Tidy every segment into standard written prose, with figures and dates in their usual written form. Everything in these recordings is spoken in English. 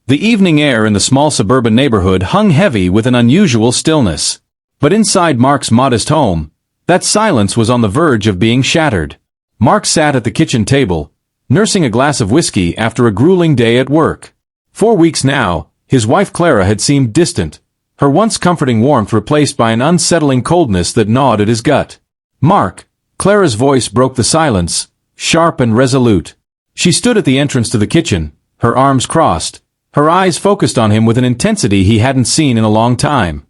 The evening air in the small suburban neighborhood hung heavy with an unusual stillness. But inside Mark's modest home, that silence was on the verge of being shattered. Mark sat at the kitchen table, nursing a glass of whiskey after a grueling day at work. 4 weeks now, his wife Clara had seemed distant, her once comforting warmth replaced by an unsettling coldness that gnawed at his gut. "Mark," Clara's voice broke the silence, sharp and resolute. She stood at the entrance to the kitchen, her arms crossed, her eyes focused on him with an intensity he hadn't seen in a long time.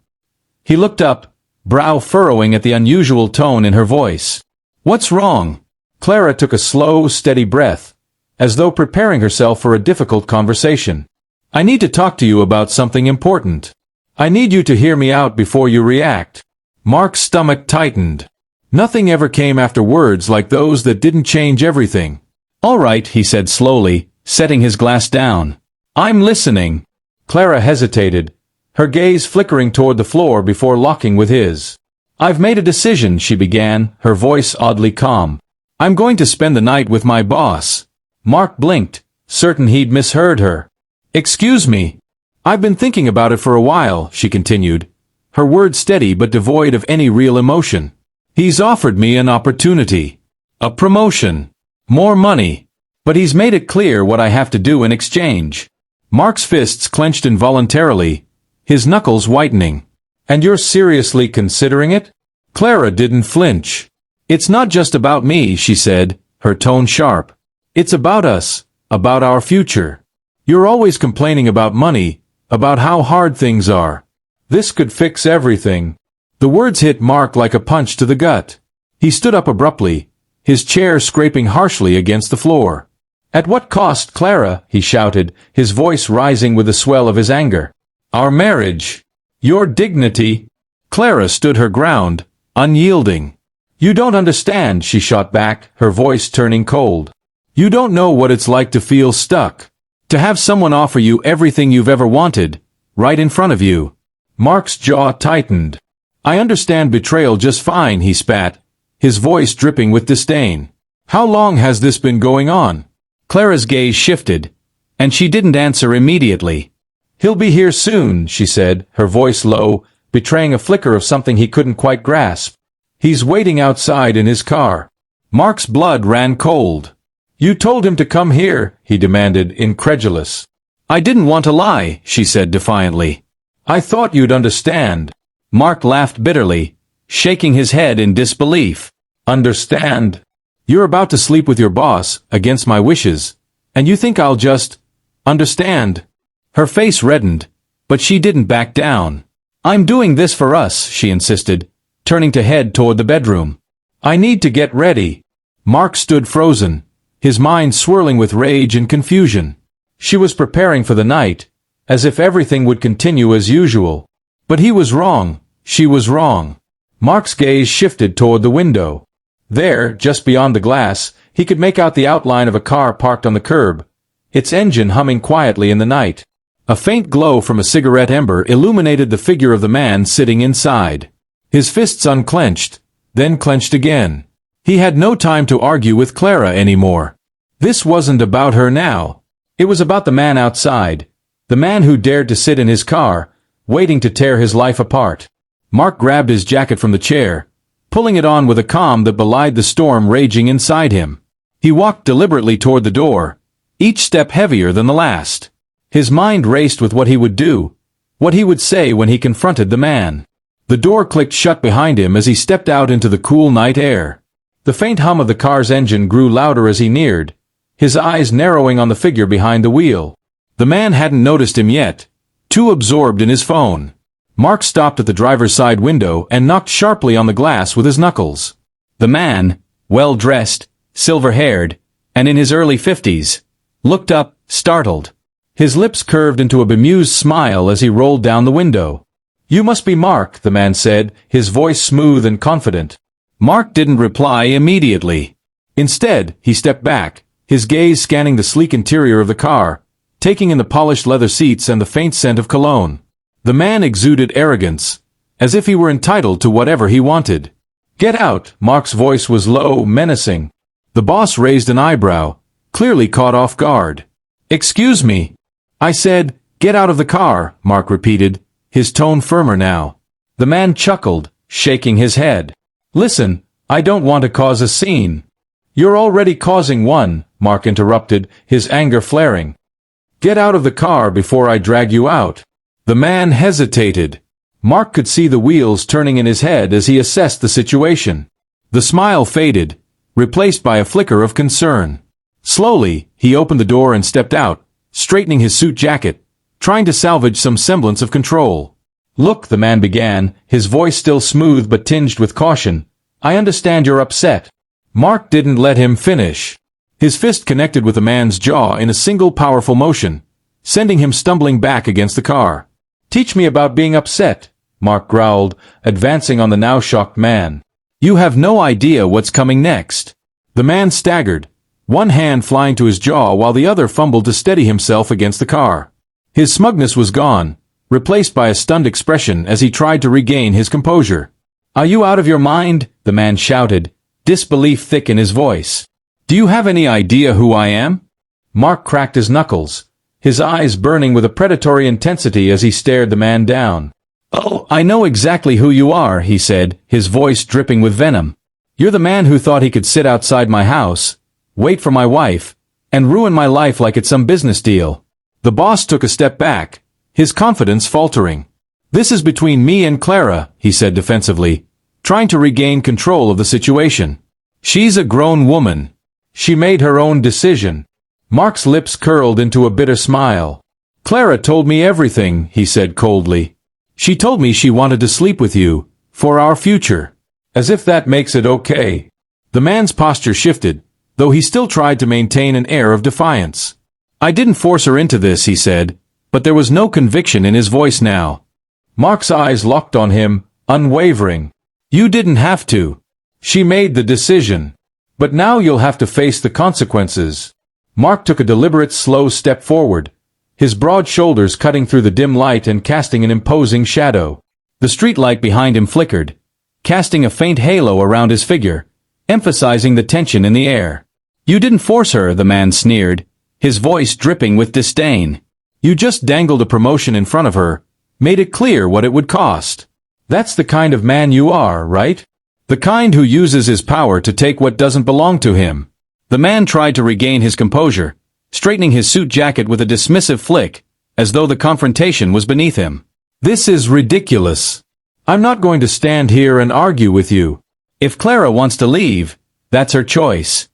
He looked up, brow furrowing at the unusual tone in her voice. "What's wrong?" Clara took a slow, steady breath, as though preparing herself for a difficult conversation. "I need to talk to you about something important. I need you to hear me out before you react." Mark's stomach tightened. Nothing ever came after words like those that didn't change everything. "All right," he said slowly, setting his glass down. "I'm listening." Clara hesitated, her gaze flickering toward the floor before locking with his. "I've made a decision," she began, her voice oddly calm. "I'm going to spend the night with my boss." Mark blinked, certain he'd misheard her. "Excuse me. I've been thinking about it for a while," she continued, her words steady but devoid of any real emotion. "He's offered me an opportunity. A promotion. More money. But he's made it clear what I have to do in exchange." Mark's fists clenched involuntarily, his knuckles whitening. "And you're seriously considering it?" Clara didn't flinch. "It's not just about me," she said, her tone sharp. "It's about us, about our future. You're always complaining about money, about how hard things are. This could fix everything." The words hit Mark like a punch to the gut. He stood up abruptly, his chair scraping harshly against the floor. "At what cost, Clara?" he shouted, his voice rising with the swell of his anger. "Our marriage. Your dignity." Clara stood her ground, unyielding. "You don't understand," she shot back, her voice turning cold. "You don't know what it's like to feel stuck. To have someone offer you everything you've ever wanted, right in front of you." Mark's jaw tightened. "I understand betrayal just fine," he spat, his voice dripping with disdain. "How long has this been going on?" Clara's gaze shifted, and she didn't answer immediately. "He'll be here soon," she said, her voice low, betraying a flicker of something he couldn't quite grasp. "He's waiting outside in his car." Mark's blood ran cold. "You told him to come here?" he demanded, incredulous. "I didn't want to lie," she said defiantly. "I thought you'd understand." Mark laughed bitterly, shaking his head in disbelief. "Understand? You're about to sleep with your boss, against my wishes, and you think I'll just understand?" Her face reddened, but she didn't back down. "I'm doing this for us," she insisted, turning to head toward the bedroom. "I need to get ready." Mark stood frozen, his mind swirling with rage and confusion. She was preparing for the night, as if everything would continue as usual. But he was wrong, she was wrong. Mark's gaze shifted toward the window. There, just beyond the glass, he could make out the outline of a car parked on the curb, its engine humming quietly in the night. A faint glow from a cigarette ember illuminated the figure of the man sitting inside. His fists unclenched, then clenched again. He had no time to argue with Clara anymore. This wasn't about her now. It was about the man outside, the man who dared to sit in his car, waiting to tear his life apart. Mark grabbed his jacket from the chair, pulling it on with a calm that belied the storm raging inside him. He walked deliberately toward the door, each step heavier than the last. His mind raced with what he would do, what he would say when he confronted the man. The door clicked shut behind him as he stepped out into the cool night air. The faint hum of the car's engine grew louder as he neared, his eyes narrowing on the figure behind the wheel. The man hadn't noticed him yet, too absorbed in his phone. Mark stopped at the driver's side window and knocked sharply on the glass with his knuckles. The man, well-dressed, silver-haired, and in his early 50s, looked up, startled. His lips curved into a bemused smile as he rolled down the window. "You must be Mark," the man said, his voice smooth and confident. Mark didn't reply immediately. Instead, he stepped back, his gaze scanning the sleek interior of the car, taking in the polished leather seats and the faint scent of cologne. The man exuded arrogance, as if he were entitled to whatever he wanted. "Get out," Mark's voice was low, menacing. The boss raised an eyebrow, clearly caught off guard. "Excuse me. I said, Get out of the car, Mark repeated, his tone firmer now. The man chuckled, shaking his head. Listen, I don't want to cause a scene. You're already causing one, Mark interrupted, his anger flaring. Get out of the car before I drag you out. The man hesitated. Mark could see the wheels turning in his head as he assessed the situation. The smile faded, replaced by a flicker of concern. Slowly, he opened the door and stepped out, straightening his suit jacket, trying to salvage some semblance of control. Look, the man began, his voice still smooth but tinged with caution. I understand you're upset. Mark didn't let him finish. His fist connected with the man's jaw in a single powerful motion, sending him stumbling back against the car. Teach me about being upset, Mark growled, advancing on the now shocked man. You have no idea what's coming next. The man staggered, one hand flying to his jaw while the other fumbled to steady himself against the car. His smugness was gone, replaced by a stunned expression as he tried to regain his composure. Are you out of your mind? The man shouted, disbelief thick in his voice. Do you have any idea who I am? Mark cracked his knuckles, his eyes burning with a predatory intensity as he stared the man down. Oh, I know exactly who you are, he said, his voice dripping with venom. You're the man who thought he could sit outside my house, wait for my wife, and ruin my life like it's some business deal. The boss took a step back, his confidence faltering. This is between me and Clara, he said defensively, trying to regain control of the situation. She's a grown woman. She made her own decision. Mark's lips curled into a bitter smile. Clara told me everything, he said coldly. She told me she wanted to sleep with you, for our future. As if that makes it okay. The man's posture shifted, though he still tried to maintain an air of defiance. I didn't force her into this, he said, but there was no conviction in his voice now. Mark's eyes locked on him, unwavering. You didn't have to. She made the decision. But now you'll have to face the consequences. Mark took a deliberate, slow step forward, his broad shoulders cutting through the dim light and casting an imposing shadow. The streetlight behind him flickered, casting a faint halo around his figure, emphasizing the tension in the air. You didn't force her, the man sneered, his voice dripping with disdain. You just dangled a promotion in front of her, made it clear what it would cost. That's the kind of man you are, right? The kind who uses his power to take what doesn't belong to him. The man tried to regain his composure, straightening his suit jacket with a dismissive flick, as though the confrontation was beneath him. This is ridiculous. I'm not going to stand here and argue with you. If Clara wants to leave, that's her choice.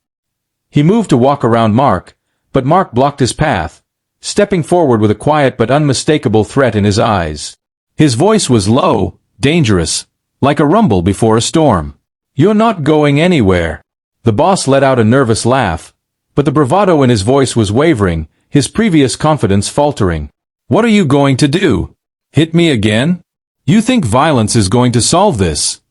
He moved to walk around Mark, but Mark blocked his path, stepping forward with a quiet but unmistakable threat in his eyes. His voice was low, dangerous, like a rumble before a storm. You're not going anywhere. The boss let out a nervous laugh, but the bravado in his voice was wavering, his previous confidence faltering. What are you going to do? Hit me again? You think violence is going to solve this?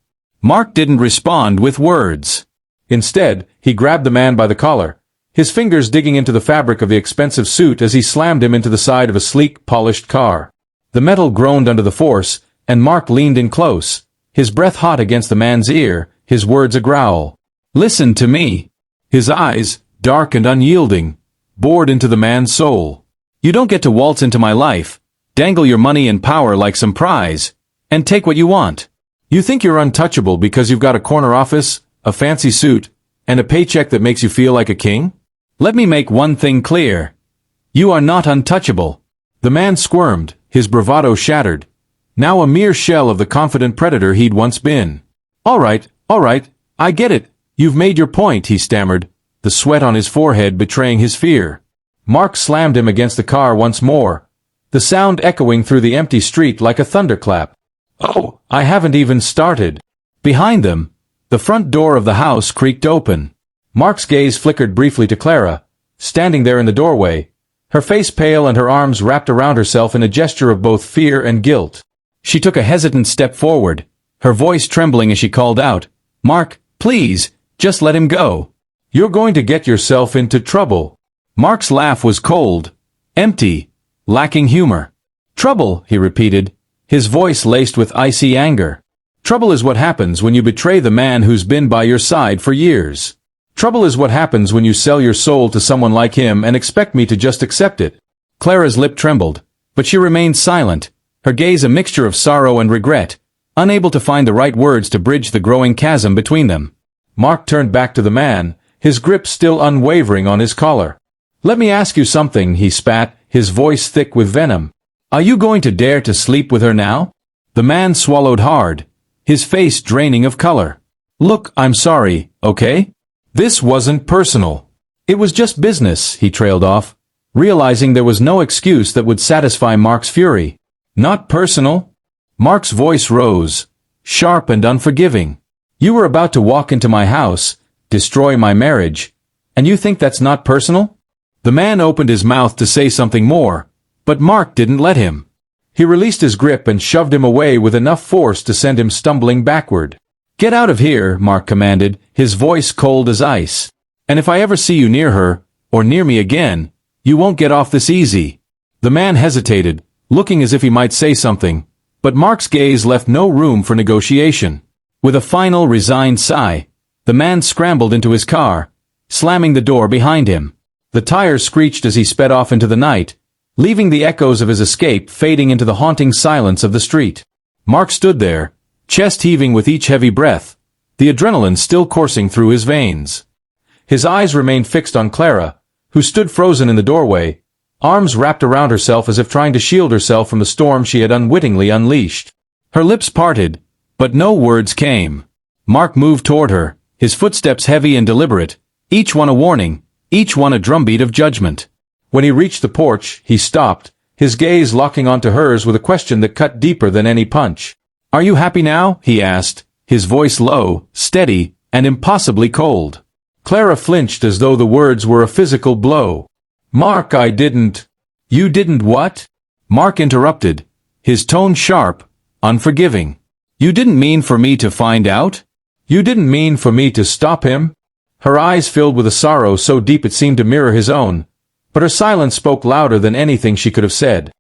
Mark didn't respond with words. Instead, he grabbed the man by the collar, his fingers digging into the fabric of the expensive suit as he slammed him into the side of a sleek, polished car. The metal groaned under the force, and Mark leaned in close, his breath hot against the man's ear, his words a growl. Listen to me. His eyes, dark and unyielding, bored into the man's soul. You don't get to waltz into my life, dangle your money and power like some prize, and take what you want. You think you're untouchable because you've got a corner office, a fancy suit, and a paycheck that makes you feel like a king? Let me make one thing clear. You are not untouchable. The man squirmed, his bravado shattered, now a mere shell of the confident predator he'd once been. All right, I get it. You've made your point, he stammered, the sweat on his forehead betraying his fear. Mark slammed him against the car once more, the sound echoing through the empty street like a thunderclap. Oh, I haven't even started. Behind them, the front door of the house creaked open. Mark's gaze flickered briefly to Clara, standing there in the doorway, her face pale and her arms wrapped around herself in a gesture of both fear and guilt. She took a hesitant step forward, her voice trembling as she called out, Mark, please, just let him go. You're going to get yourself into trouble. Mark's laugh was cold, empty, lacking humor. Trouble, he repeated, his voice laced with icy anger. Trouble is what happens when you betray the man who's been by your side for years. Trouble is what happens when you sell your soul to someone like him and expect me to just accept it. Clara's lip trembled, But she remained silent, her gaze a mixture of sorrow and regret, unable to find the right words to bridge the growing chasm between them. Mark turned back to the man, his grip still unwavering on his collar. "Let me ask you something," he spat, his voice thick with venom. "Are you going to dare to sleep with her now?" The man swallowed hard, his face draining of color. "Look, I'm sorry, okay? This wasn't personal. It was just business," he trailed off, realizing there was no excuse that would satisfy Mark's fury. "Not personal?" Mark's voice rose, sharp and unforgiving. "You were about to walk into my house, destroy my marriage, and you think that's not personal?" The man opened his mouth to say something more, but Mark didn't let him. He released his grip and shoved him away with enough force to send him stumbling backward. "Get out of here," Mark commanded, his voice cold as ice. "And if I ever see you near her, or near me again, you won't get off this easy." The man hesitated, looking as if he might say something, but Mark's gaze left no room for negotiation. With a final resigned sigh, the man scrambled into his car, slamming the door behind him. The tires screeched as he sped off into the night, leaving the echoes of his escape fading into the haunting silence of the street. Mark stood there, chest heaving with each heavy breath, the adrenaline still coursing through his veins. His eyes remained fixed on Clara, who stood frozen in the doorway, arms wrapped around herself as if trying to shield herself from the storm she had unwittingly unleashed. Her lips parted, but no words came. Mark moved toward her, his footsteps heavy and deliberate, each one a warning, each one a drumbeat of judgment. When he reached the porch, he stopped, his gaze locking onto hers with a question that cut deeper than any punch. "Are you happy now?" he asked, his voice low, steady, and impossibly cold. Clara flinched as though the words were a physical blow. "Mark, I didn't." "You didn't what?" Mark interrupted, his tone sharp, unforgiving. "You didn't mean for me to find out? You didn't mean for me to stop him?" Her eyes filled with a sorrow so deep it seemed to mirror his own, but her silence spoke louder than anything she could have said.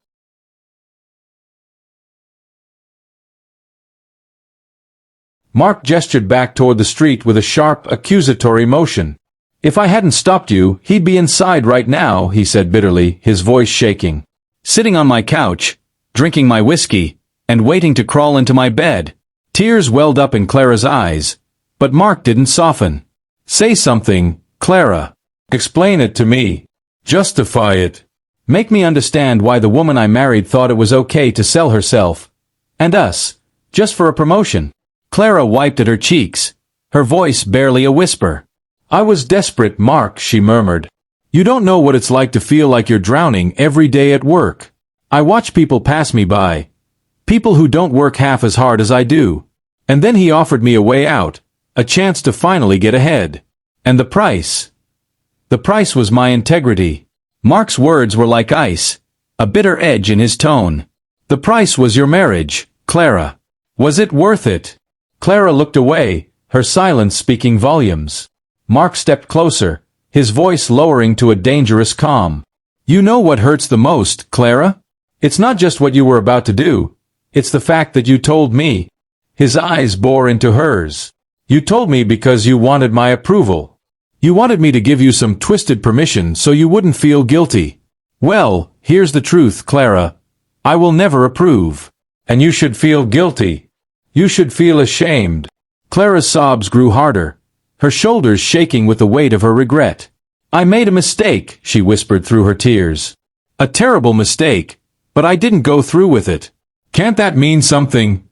Mark gestured back toward the street with a sharp, accusatory motion. "If I hadn't stopped you, he'd be inside right now," he said bitterly, his voice shaking. "Sitting on my couch, drinking my whiskey, and waiting to crawl into my bed." Tears welled up in Clara's eyes, but Mark didn't soften. "Say something, Clara. Explain it to me. Justify it. Make me understand why the woman I married thought it was okay to sell herself, and us, just for a promotion." Clara wiped at her cheeks, her voice barely a whisper. "I was desperate, Mark," she murmured. "You don't know what it's like to feel like you're drowning every day at work. I watch people pass me by, people who don't work half as hard as I do. And then he offered me a way out, a chance to finally get ahead. And the price? The price was my integrity." Mark's words were like ice, a bitter edge in his tone. "The price was your marriage, Clara. Was it worth it?" Clara looked away, her silence speaking volumes. Mark stepped closer, his voice lowering to a dangerous calm. "You know what hurts the most, Clara? It's not just what you were about to do. It's the fact that you told me." His eyes bore into hers. "You told me because you wanted my approval. You wanted me to give you some twisted permission so you wouldn't feel guilty. Well, here's the truth, Clara. I will never approve. And you should feel guilty. You should feel ashamed." Clara's sobs grew harder, her shoulders shaking with the weight of her regret. "I made a mistake," she whispered through her tears. "A terrible mistake, but I didn't go through with it. Can't that mean something?"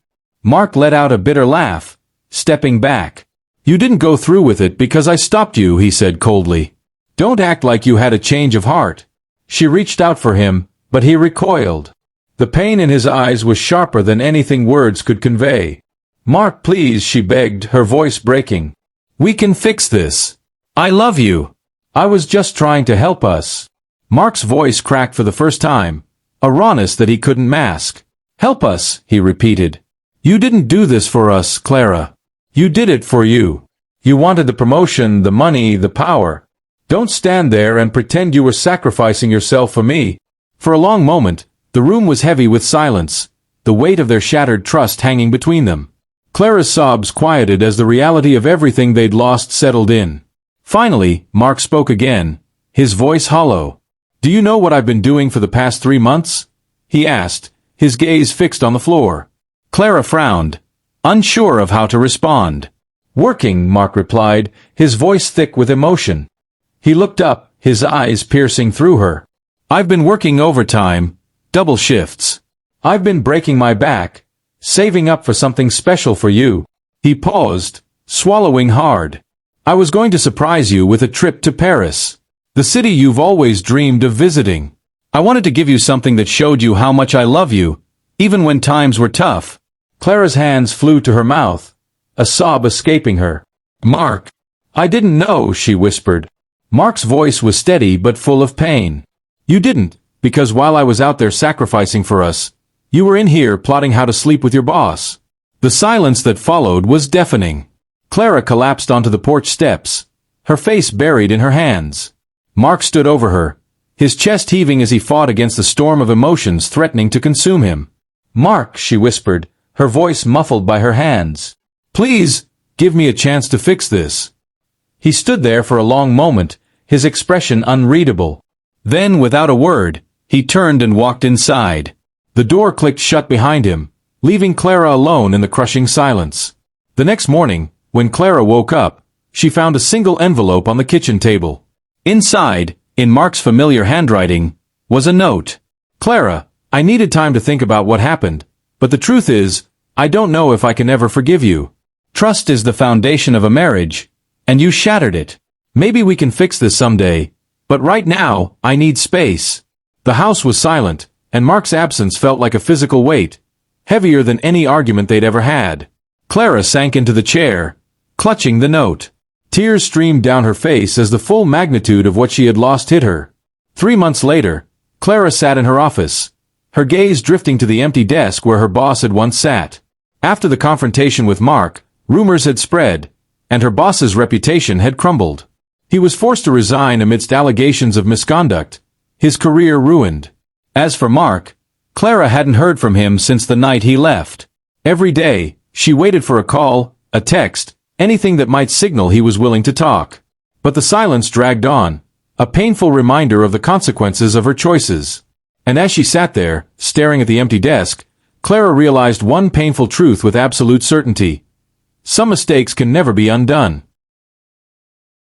Mark let out a bitter laugh, stepping back. "You didn't go through with it because I stopped you," he said coldly. "Don't act like you had a change of heart." She reached out for him, but he recoiled. The pain in his eyes was sharper than anything words could convey. "Mark, please," she begged, her voice breaking. "We can fix this. I love you. I was just trying to help us." Mark's voice cracked for the first time, a rawness that he couldn't mask. "Help us," he repeated. "You didn't do this for us, Clara. You did it for you. You wanted the promotion, the money, the power. Don't stand there and pretend you were sacrificing yourself for me." For a long moment, the room was heavy with silence, the weight of their shattered trust hanging between them. Clara's sobs quieted as the reality of everything they'd lost settled in. Finally, Mark spoke again, his voice hollow. "Do you know what I've been doing for the past 3 months? he asked, his gaze fixed on the floor. Clara frowned, unsure of how to respond. Working, Mark replied, his voice thick with emotion. He looked up, his eyes piercing through her. I've been working overtime, double shifts. I've been breaking my back, saving up for something special for you. He paused, swallowing hard. I was going to surprise you with a trip to Paris, the city you've always dreamed of visiting. I wanted to give you something that showed you how much I love you, even when times were tough. Clara's hands flew to her mouth, a sob escaping her. Mark. I didn't know, she whispered. Mark's voice was steady but full of pain. You didn't, because while I was out there sacrificing for us, you were in here plotting how to sleep with your boss. The silence that followed was deafening. Clara collapsed onto the porch steps, her face buried in her hands. Mark stood over her, his chest heaving as he fought against the storm of emotions threatening to consume him. Mark, she whispered, her voice muffled by her hands. Please, give me a chance to fix this. He stood there for a long moment, his expression unreadable. Then, without a word, he turned and walked inside. The door clicked shut behind him, leaving Clara alone in the crushing silence. The next morning, when Clara woke up, she found a single envelope on the kitchen table. Inside, in Mark's familiar handwriting, was a note. Clara, I needed time to think about what happened, but the truth is, I don't know if I can ever forgive you. Trust is the foundation of a marriage, and you shattered it. Maybe we can fix this someday, but right now, I need space. The house was silent, and Mark's absence felt like a physical weight, heavier than any argument they'd ever had. Clara sank into the chair, clutching the note. Tears streamed down her face as the full magnitude of what she had lost hit her. 3 months later, Clara sat in her office, her gaze drifting to the empty desk where her boss had once sat. After the confrontation with Mark, rumors had spread, and her boss's reputation had crumbled. He was forced to resign amidst allegations of misconduct, his career ruined. As for Mark, Clara hadn't heard from him since the night he left. Every day, she waited for a call, a text, anything that might signal he was willing to talk. But the silence dragged on, a painful reminder of the consequences of her choices. And as she sat there, staring at the empty desk, Clara realized one painful truth with absolute certainty. Some mistakes can never be undone.